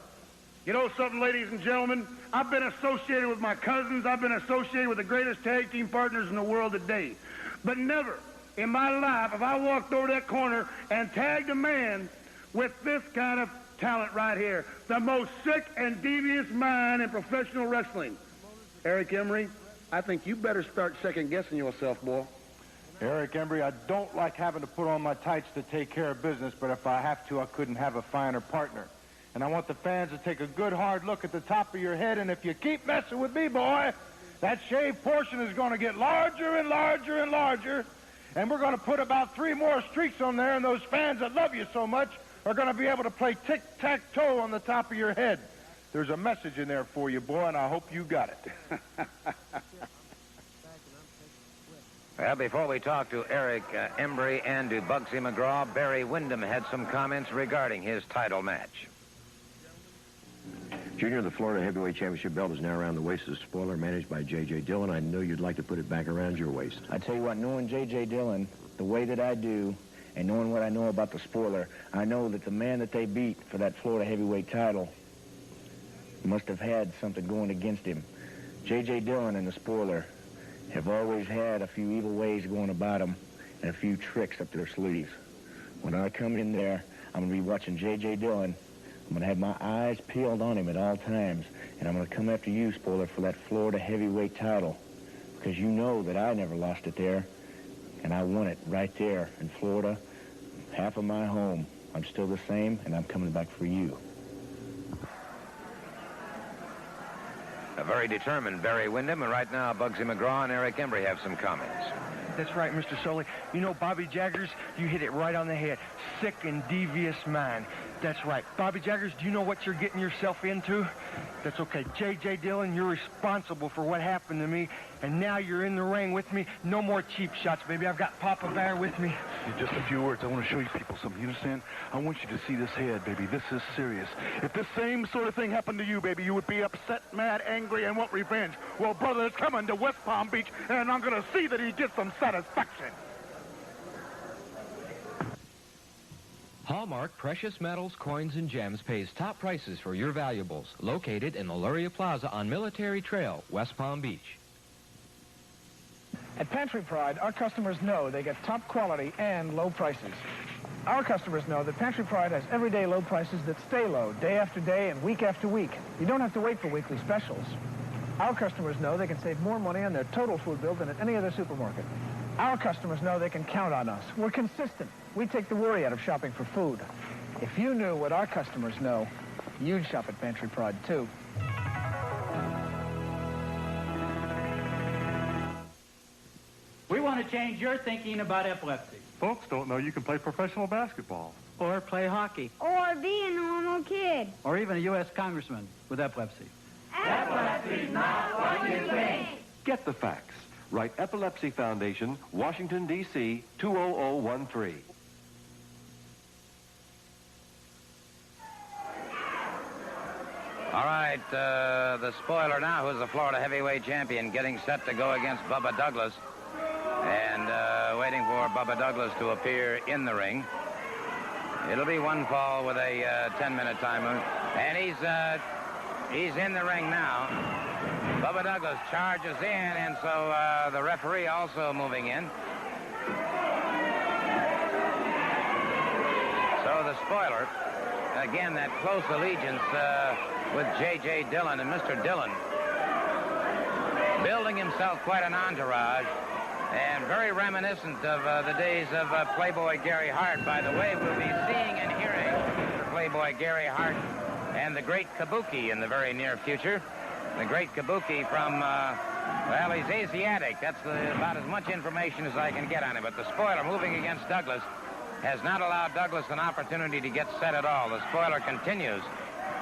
You know something, ladies and gentlemen? I've been associated with my cousins. I've been associated with the greatest tag team partners in the world today. But never in my life have I walked over that corner and tagged a man with this kind of talent right here. The most sick and devious mind in professional wrestling. Eric Embry, I think you better start second-guessing yourself, boy. Eric Embry, I don't like having to put on my tights to take care of business, but if I have to, I couldn't have a finer partner. And I want the fans to take a good hard look at the top of your head, and if you keep messing with me, boy, that shaved portion is going to get larger and larger and larger, and we're going to put about 3 more streaks on there, and those fans that love you so much are going to be able to play tic-tac-toe on the top of your head. There's a message in there for you, boy, and I hope you got it. Well, before we talk to Eric Embry and to Bugsy McGraw, Barry Windham had some comments regarding his title match. Junior, the Florida Heavyweight Championship belt is now around the waist of the spoiler, managed by J.J. Dillon. I know you'd like to put it back around your waist. I tell you what, knowing J.J. Dillon the way that I do, and knowing what I know about the spoiler, I know that the man that they beat for that Florida heavyweight title must have had something going against him. J.J. Dillon and the spoiler have always had a few evil ways going about them and a few tricks up their sleeves. When I come in there, I'm going to be watching J.J. Dillon. I'm going to have my eyes peeled on him at all times, and I'm going to come after you, spoiler, for that Florida heavyweight title, because you know that I never lost it there, and I won it right there in Florida, half of my home. I'm still the same, and I'm coming back for you. a very determined Barry Windham, and right now Bugsy McGraw and Eric Embry have some comments. That's right, Mr. Sully. You know, Bobby Jaggers, you hit it right on the head. Sick and devious man. That's right. Bobby Jaggers, do you know what you're getting yourself into? That's okay. J.J. Dillon, you're responsible for what happened to me, and now you're in the ring with me. No more cheap shots, baby. I've got Papa Bear with me. In just a few words, I want to show you people something. You understand? I want you to see this head, baby. This is serious. If this same sort of thing happened to you, baby, you would be upset, mad, angry, and want revenge. Well, brother, it's coming to West Palm Beach, and I'm going to see that he gets some satisfaction. Hallmark Precious Metals, Coins, and Gems pays top prices for your valuables. Located in the Luria Plaza on Military Trail, West Palm Beach. At Pantry Pride, our customers know they get top quality and low prices. Our customers know that Pantry Pride has everyday low prices that stay low day after day and week after week. You don't have to wait for weekly specials. Our customers know they can save more money on their total food bill than at any other supermarket. Our customers know they can count on us. We're consistent. We take the worry out of shopping for food. If you knew what our customers know, you'd shop at Pantry Pride, too. We want to change your thinking about epilepsy. Folks don't know you can play professional basketball. Or play hockey. Or be a normal kid. Or even a U.S. congressman with epilepsy. Epilepsy's not what you think. Get the facts. Write Epilepsy Foundation, Washington, D.C., 20013. All right, the spoiler now, who's the Florida heavyweight champion, getting set to go against Bubba Douglas. And waiting for Bubba Douglas to appear in the ring. It'll be one fall with a 10-minute timer. And he's in the ring now. Bubba Douglas charges in, and so the referee also moving in. So the spoiler, again, that close allegiance with J.J. Dillon, and Mr. Dillon building himself quite an entourage, and very reminiscent of the days of Playboy Gary Hart. By the way, we'll be seeing and hearing Playboy Gary Hart and the great Kabuki in the very near future. The great Kabuki from, well, he's Asiatic. That's about as much information as I can get on him. But the spoiler moving against Douglas has not allowed Douglas an opportunity to get set at all. The spoiler continues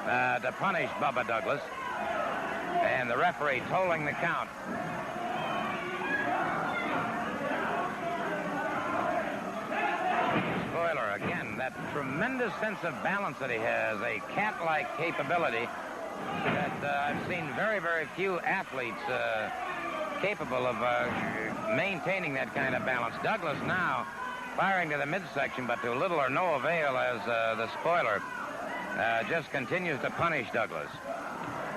to punish Bubba Douglas. And the referee tolling the count. Spoiler, again, that tremendous sense of balance that he has, a cat-like capability that I've seen very, very few athletes capable of maintaining that kind of balance. Douglas now firing to the midsection, but to little or no avail, as the spoiler just continues to punish Douglas.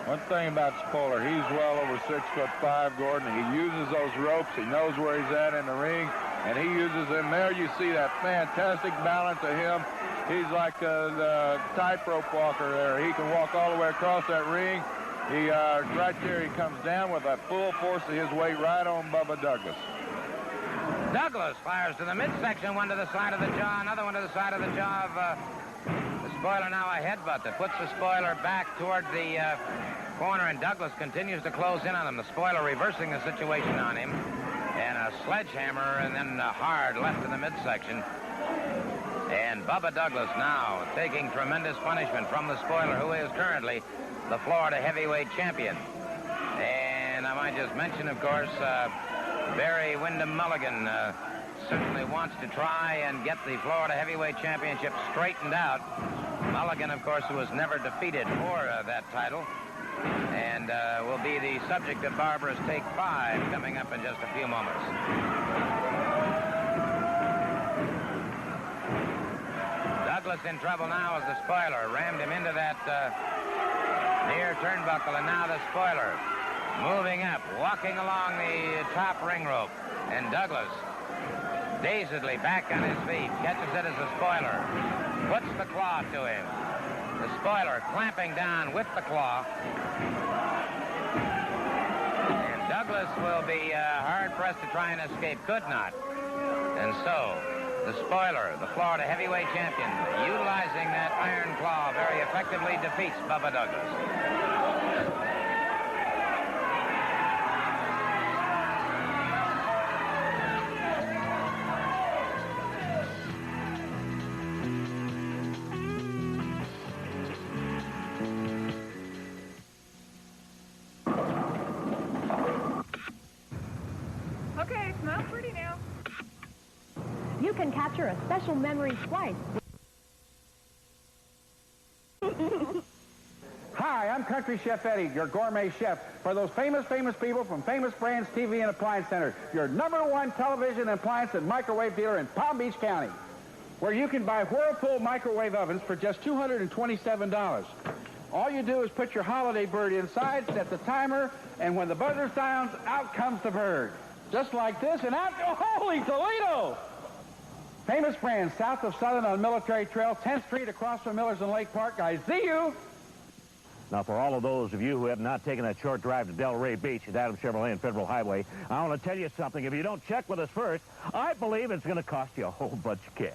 One thing about Spoiler, he's well over 6'5", Gordon. He uses those ropes. He knows where he's at in the ring, and he uses them. There you see that fantastic balance of him. He's like the tightrope walker there. He can walk all the way across that ring. He right there, he comes down with that full force of his weight right on Bubba Douglas. Douglas fires to the midsection, one to the side of the jaw, another one to the side of the jaw of the spoiler. Now a headbutt that puts the spoiler back toward the corner, and Douglas continues to close in on him. The spoiler reversing the situation on him, and a sledgehammer, and then a hard left to the midsection. And Bubba Douglas now taking tremendous punishment from the spoiler, who is currently the Florida heavyweight champion. And I might just mention, of course, Barry Windham Mulligan certainly wants to try and get the Florida heavyweight championship straightened out. Mulligan, of course, who was never defeated for that title, and will be the subject of Barbara's Take 5 coming up in just a few moments. Douglas in trouble now as the spoiler rammed him into that near turnbuckle, and now the spoiler moving up, walking along the top ring rope, and Douglas dazedly back on his feet, catches it as a spoiler, puts the claw to him. The spoiler clamping down with the claw. And Douglas will be hard-pressed to try and escape, could not. And so, the spoiler, the Florida heavyweight champion, utilizing that iron claw very effectively, defeats Bubba Douglas. capture a special memory twice. Hi, I'm Country Chef Eddie, your gourmet chef for those famous people from Famous Brands TV and Appliance Center, your #1 television appliance and microwave dealer in Palm Beach County, where you can buy Whirlpool microwave ovens for just $227. All you do is put your holiday bird inside, set the timer, and when the buzzer sounds, out comes the bird. Just like this, and out, holy Toledo! Famous Brands, south of Southern on Military Trail, 10th Street across from Millers and Lake Park. I see you! Now, for all of those of you who have not taken that short drive to Delray Beach at Adams Chevrolet and Federal Highway, I want to tell you something. If you don't check with us first, I believe it's going to cost you a whole bunch of cash.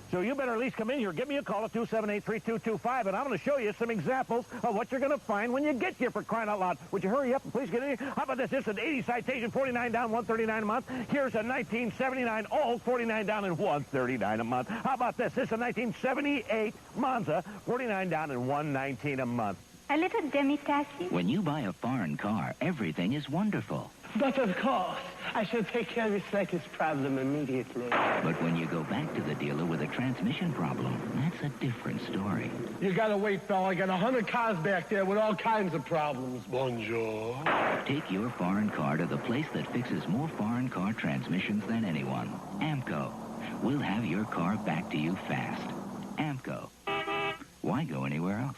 So you better at least come in here. Give me a call at 278-3225, and I'm going to show you some examples of what you're going to find when you get here, for crying out loud. Would you hurry up and please get in here? How about this? This is an 80 Citation, 49 down, 139 a month. Here's a 1979 Old, 49 down and 139 a month. How about this? This is a 1978 Monza, 49 down and 119 a month. A little demi-taxi. When you buy a foreign car, everything is wonderful. But of course, I shall take care of the slightest problem immediately. But when you go back to the dealer with a transmission problem, that's a different story. You gotta wait, fella. I got 100 cars back there with all kinds of problems. Bonjour. Take your foreign car to the place that fixes more foreign car transmissions than anyone. AMCO. We'll have your car back to you fast. AMCO. Why go anywhere else?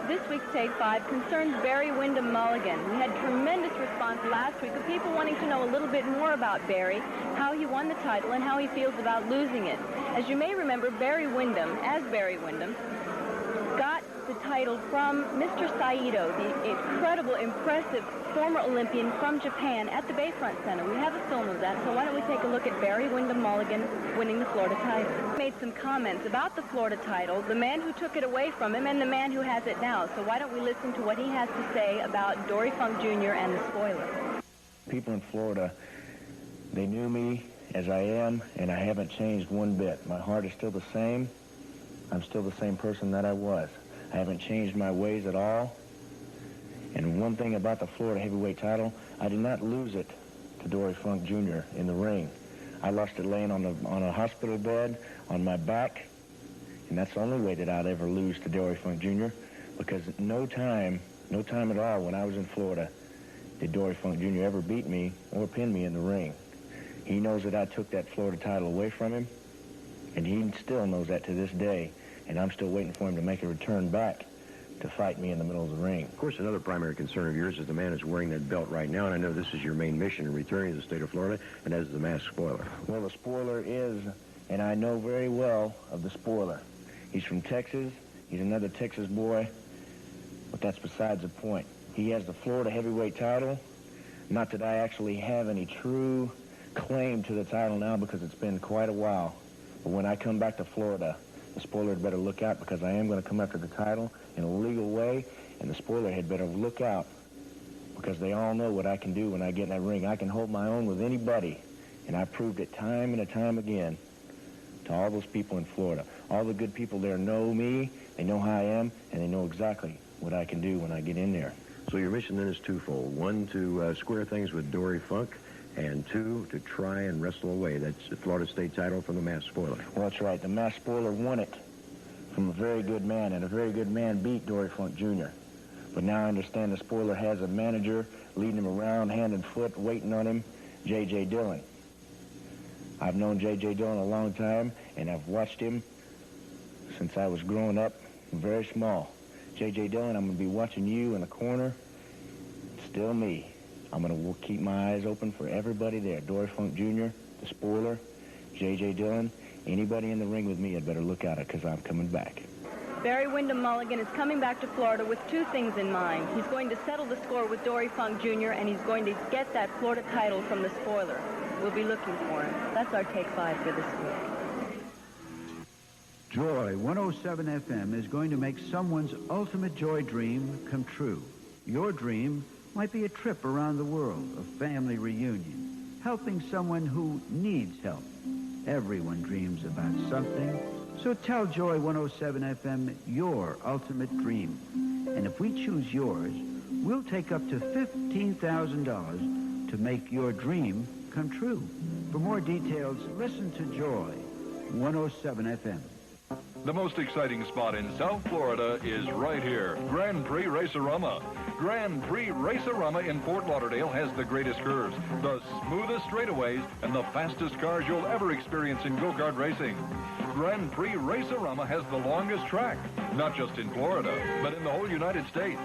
This week's Take 5 concerns Barry Windham Mulligan. We had tremendous response last week of people wanting to know a little bit more about Barry, how he won the title, and how he feels about losing it. As you may remember, Barry Windham, got the title from Mr. Saito, the incredible, impressive former Olympian from Japan at the Bayfront Center. We have a film of that, so why don't we take a look at Barry Windham Mulligan winning the Florida title. He made some comments about the Florida title, the man who took it away from him, and the man who has it now. So why don't we listen to what he has to say about Dory Funk Jr. and the spoiler. People in Florida, they knew me as I am, and I haven't changed one bit. My heart is still the same. I'm still the same person that I was. I haven't changed my ways at all. And one thing about the Florida heavyweight title, I did not lose it to Dory Funk Jr. in the ring. I lost it laying on a hospital bed on my back, and that's the only way that I'd ever lose to Dory Funk Jr. because no time at all when I was in Florida did Dory Funk Jr. ever beat me or pin me in the ring. He knows that I took that Florida title away from him, and he still knows that to this day, and I'm still waiting for him to make a return back to fight me in the middle of the ring. Of course, another primary concern of yours is the man who's wearing that belt right now, and I know this is your main mission in returning to the state of Florida, and as the masked spoiler. Well, the spoiler is, and I know very well of the spoiler. He's from Texas. He's another Texas boy, but that's besides the point. He has the Florida heavyweight title. Not that I actually have any true claim to the title now because it's been quite a while. But when I come back to Florida, the spoiler had better look out because I am going to come after the title in a legal way, and the spoiler had better look out because they all know what I can do when I get in that ring. I can hold my own with anybody, and I proved it time and time again to all those people in Florida. All the good people there know me, they know how I am, and they know exactly what I can do when I get in there. So your mission then is twofold. One, to square things with Dory Funk, and two, to try and wrestle away that Florida State title from the masked spoiler. Well, that's right. The masked spoiler won it from a very good man, and a very good man beat Dory Funk Jr. But now I understand the spoiler has a manager leading him around hand and foot, waiting on him, J.J. Dillon. I've known J.J. Dillon a long time, and I've watched him since I was growing up, very small. J.J. Dillon, I'm going to be watching you in the corner. Still me. I'm going to keep my eyes open for everybody there. Dory Funk Jr., the spoiler, J.J. Dillon, anybody in the ring with me had better look at it because I'm coming back. Barry Windham Mulligan is coming back to Florida with two things in mind. He's going to settle the score with Dory Funk Jr., and he's going to get that Florida title from the spoiler. We'll be looking for him. That's our Take 5 for this week. Joy 107 FM is going to make someone's ultimate joy dream come true. Your dream might be a trip around the world, a family reunion, helping someone who needs help. Everyone dreams about something, so tell Joy 107 FM your ultimate dream. And if we choose yours, we'll take up to $15,000 to make your dream come true. For more details, listen to Joy, 107 FM. The most exciting spot in South Florida is right here, Grand Prix Racerama. Grand Prix Racerama in Fort Lauderdale has the greatest curves, the smoothest straightaways, and the fastest cars you'll ever experience in go-kart racing. Grand Prix Racerama has the longest track, not just in Florida, but in the whole United States.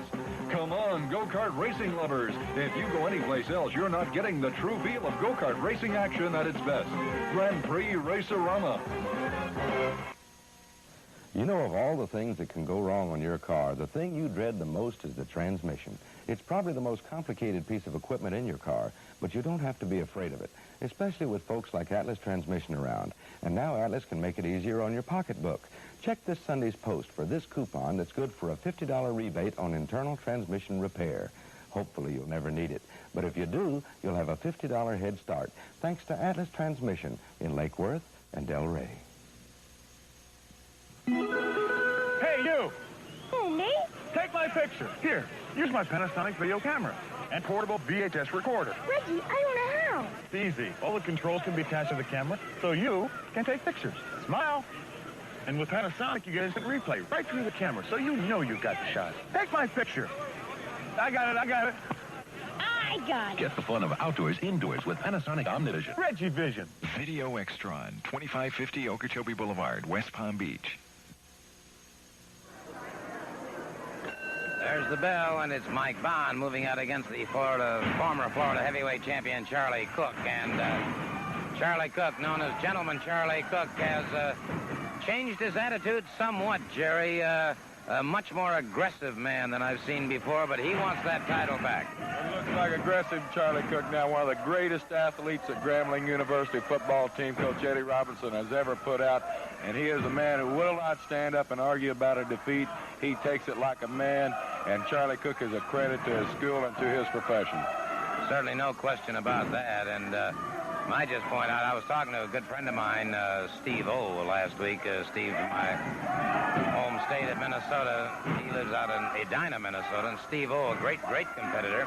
Come on, go-kart racing lovers. If you go anyplace else, you're not getting the true feel of go-kart racing action at its best. Grand Prix Racerama. You know, of all the things that can go wrong on your car, the thing you dread the most is the transmission. It's probably the most complicated piece of equipment in your car, but you don't have to be afraid of it, especially with folks like Atlas Transmission around. And now Atlas can make it easier on your pocketbook. Check this Sunday's Post for this coupon that's good for a $50 rebate on internal transmission repair. Hopefully you'll never need it, but if you do, you'll have a $50 head start, thanks to Atlas Transmission in Lake Worth and Delray. Hey, you! Who, me? Take my picture. Here, use my Panasonic video camera and portable VHS recorder. Reggie, I don't know how. It's easy. All the controls can be attached to the camera, so you can take pictures. Smile. And with Panasonic, you get instant replay right through the camera, so you know you got the shot. Take my picture. I got it. I got it. Get the fun of outdoors indoors with Panasonic Omnivision. Reggie Vision. Video Extron, 2550 Okeechobee Boulevard, West Palm Beach. There's the bell, and it's Mike Bond moving out against the former Florida heavyweight champion Charlie Cook. And Charlie Cook, known as Gentleman Charlie Cook, has changed his attitude somewhat, Jerry. A much more aggressive man than I've seen before, but he wants that title back. It looks like aggressive Charlie Cook now, one of the greatest athletes that Grambling University football team coach Eddie Robinson has ever put out. And he is a man who will not stand up and argue about a defeat. He takes it like a man, and Charlie Cook is a credit to his school and to his profession. Certainly no question about that. And I just point out, I was talking to a good friend of mine, Steve O, last week. Steve from my home state of Minnesota. He lives out in Edina, Minnesota. And Steve O, a great competitor.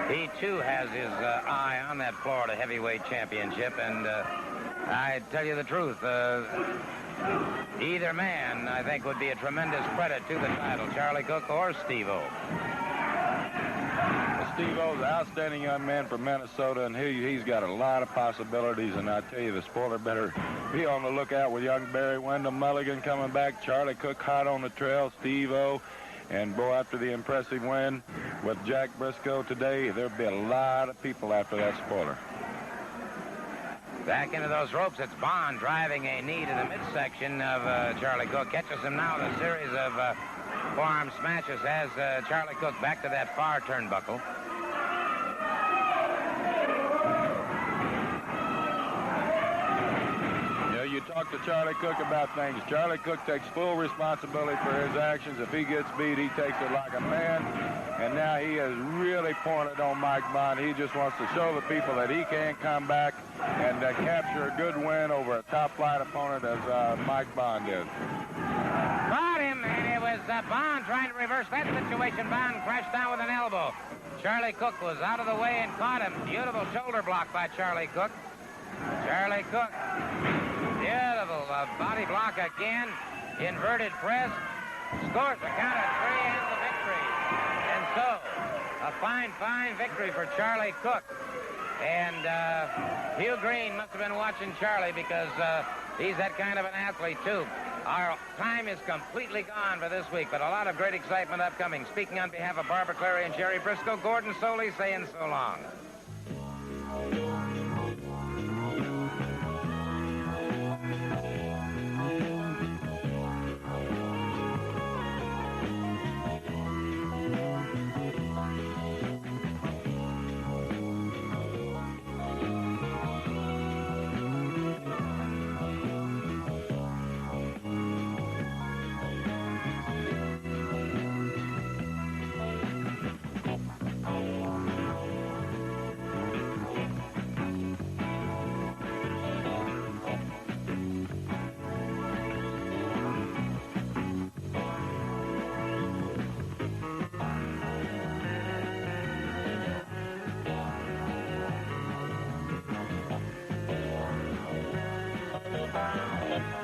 He, too, has his eye on that Florida heavyweight championship. And I tell you the truth, either man, I think, would be a tremendous credit to the title, Charlie Cook or Steve O. Steve O's an outstanding young man from Minnesota, and he's got a lot of possibilities, and I tell you, the spoiler better be on the lookout with young Barry Windham Mulligan coming back, Charlie Cook hot on the trail, Steve O, and boy, after the impressive win with Jack Brisco today, there'll be a lot of people after that spoiler. Back into those ropes, it's Bond driving a knee to the midsection of Charlie Cook. Catches him now in a series of forearm smashes, has Charlie Cook back to that far turnbuckle. You talk to Charlie Cook about things. Charlie Cook takes full responsibility for his actions. If he gets beat, he takes it like a man. And now he has really pointed on Mike Bond. He just wants to show the people that he can come back and capture a good win over a top-flight opponent as Mike Bond did. Caught him, and it was Bond trying to reverse that situation. Bond crashed down with an elbow. Charlie Cook was out of the way and caught him. Beautiful shoulder block by Charlie Cook. Charlie Cook. Beautiful body block again. Inverted press. Scores the count of 3 and the victory. And so, a fine victory for Charlie Cook. And Hugh Green must have been watching Charlie because he's that kind of an athlete, too. Our time is completely gone for this week, but a lot of great excitement upcoming. Speaking on behalf of Barbara Clary and Jerry Brisco, Gordon Soley saying so long. it.